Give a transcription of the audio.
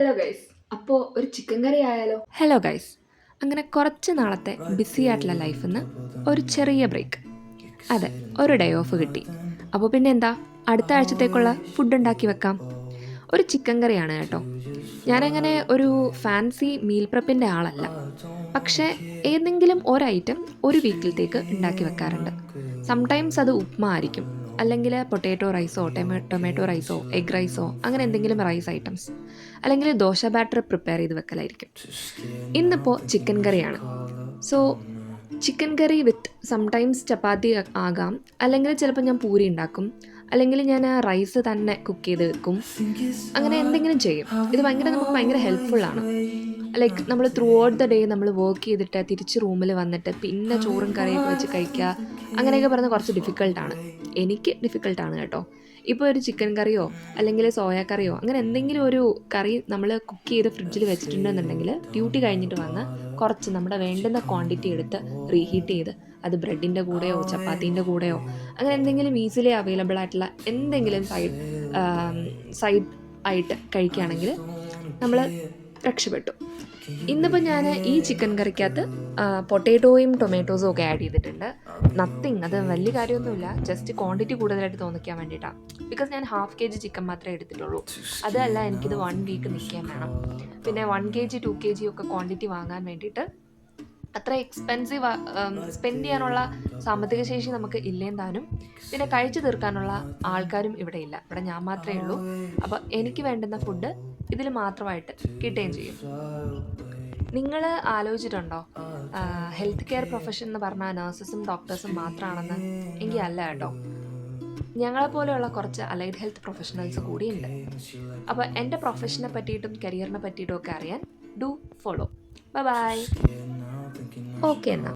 Hello guys, അപ്പോൾ ഒരു chicken കറി ആയാലോ? Hello guys. അങ്ങനെ കുറച്ച് നാളത്തെ ബിസി ആയിട്ടുള്ള ലൈഫിൽ നിന്ന് ഒരു ചെറിയ ബ്രേക്ക്. അതെ, ഒരു ഡേ ഓഫ് കിട്ടി. അപ്പോൾ പിന്നെ എന്താ, അടുത്ത ആഴ്ചത്തേക്കുള്ള ഫുഡ് ഉണ്ടാക്കി വെക്കാം. ഒരു ചിക്കൻ കറിയാണ് കേട്ടോ. ഞാനങ്ങനെ ഒരു ഫാൻസി മീൽ പ്രപ്പിൻ്റെ ആളല്ല. പക്ഷേ ഏതെങ്കിലും ഒരു ഐറ്റം ഒരു വീക്കിലത്തേക്ക് ഉണ്ടാക്കി വെക്കാറുണ്ട്. സംടൈംസ് അത് ഉപ്മ ആയിരിക്കും, അല്ലെങ്കിൽ പൊട്ടാറ്റോ റൈസോ ടൊമാറ്റോ റൈസോ എഗ് റൈസോ അങ്ങനെ എന്തെങ്കിലും റൈസ് ഐറ്റംസ്, അല്ലെങ്കിൽ ദോശ ബാറ്റർ പ്രിപ്പയർ ചെയ്ത് വെക്കലായിരിക്കും. ഇന്നിപ്പോൾ ചിക്കൻ കറിയാണ്. സോ ചിക്കൻ കറി വിത്ത് സംടൈംസ് ചപ്പാത്തി ആകാം, അല്ലെങ്കിൽ ചിലപ്പോൾ ഞാൻ പൂരി ഉണ്ടാക്കും, അല്ലെങ്കിൽ ഞാൻ ആ റൈസ് തന്നെ കുക്ക് ചെയ്ത് വെക്കും. അങ്ങനെ എന്തെങ്കിലും ചെയ്യും. ഇത് നമുക്ക് ഭയങ്കര ഹെൽപ്ഫുള്ളാണ്. ലൈക്ക് നമ്മൾ ത്രൂ ഔട്ട് ദ ഡേ നമ്മൾ വർക്ക് ചെയ്തിട്ട് തിരിച്ച് റൂമിൽ വന്നിട്ട് പിന്നെ ചോറും കറിയൊക്കെ വെച്ച് കഴിക്കുക, അങ്ങനെയൊക്കെ പറഞ്ഞാൽ കുറച്ച് ഡിഫിക്കൾട്ടാണ്. എനിക്ക് ഡിഫിക്കൾട്ടാണ് കേട്ടോ. ഇപ്പോൾ ഒരു ചിക്കൻ കറിയോ അല്ലെങ്കിൽ സോയ കറിയോ അങ്ങനെ എന്തെങ്കിലും ഒരു കറി നമ്മൾ കുക്ക് ചെയ്ത് ഫ്രിഡ്ജിൽ വെച്ചിട്ടുണ്ടെന്നുണ്ടെങ്കിൽ ഡ്യൂട്ടി കഴിഞ്ഞിട്ട് വന്ന് കുറച്ച് നമ്മുടെ വേണ്ടുന്ന ക്വാണ്ടിറ്റി എടുത്ത് റീഹീറ്റ് ചെയ്ത് അത് ബ്രെഡിൻ്റെ കൂടെയോ ചപ്പാത്തീൻ്റെ കൂടെയോ അങ്ങനെ എന്തെങ്കിലും ഈസിലി അവൈലബിൾ ആയിട്ടുള്ള എന്തെങ്കിലും സൈഡ് ആയിട്ട് കഴിക്കുകയാണെങ്കിൽ നമ്മൾ രക്ഷപ്പെട്ടു. ഇന്നിപ്പോൾ ഞാൻ ഈ ചിക്കൻ കറിക്കകത്ത് പൊട്ടാറ്റോയും ടൊമാറ്റോസും ഒക്കെ ആഡ് ചെയ്തിട്ടുണ്ട്. നത്തിങ്, അത് വലിയ കാര്യമൊന്നുമില്ല, ജസ്റ്റ് ക്വാണ്ടിറ്റി കൂടുതലായിട്ട് തോന്നിക്കാൻ വേണ്ടിയിട്ടാണ്. ബിക്കോസ് ഞാൻ 1/2 kg ചിക്കൻ മാത്രമേ എടുത്തിട്ടുള്ളൂ. അതല്ല, എനിക്കിത് 1 വീക്ക് നിൽക്കാൻ വേണം. പിന്നെ 1 kg 2 kg ഒക്കെ ക്വാണ്ടിറ്റി വാങ്ങാൻ വേണ്ടിയിട്ട് അത്ര എക്സ്പെൻസീവ് സ്പെൻഡ് ചെയ്യാനുള്ള സാമ്പത്തിക ശേഷി നമുക്ക് ഇല്ലേന്താനും, പിന്നെ കഴിച്ചു തീർക്കാനുള്ള ആൾക്കാരും ഇവിടെ ഇല്ല. ഇവിടെ ഞാൻ മാത്രമേ ഉള്ളൂ. അപ്പോൾ എനിക്ക് വേണ്ടുന്ന ഫുഡ് ഇതിൽ മാത്രമായിട്ട് കിട്ടുകയും ചെയ്യും. നിങ്ങൾ ആലോചിച്ചിട്ടുണ്ടോ ഹെൽത്ത് കെയർ പ്രൊഫഷൻ എന്ന് പറഞ്ഞാൽ നഴ്സസും ഡോക്ടേഴ്സും മാത്രമാണെന്ന്? എങ്കിൽ അല്ല കേട്ടോ. ഞങ്ങളെപ്പോലെയുള്ള കുറച്ച് അലൈഡ് ഹെൽത്ത് പ്രൊഫഷണൽസ് കൂടിയുണ്ട്. അപ്പോൾ എൻ്റെ പ്രൊഫഷനെ പറ്റിയിട്ടും കരിയറിനെ പറ്റിയിട്ടും ഒക്കെ അറിയാൻ do follow. Bye bye. Okay എന്നാൽ.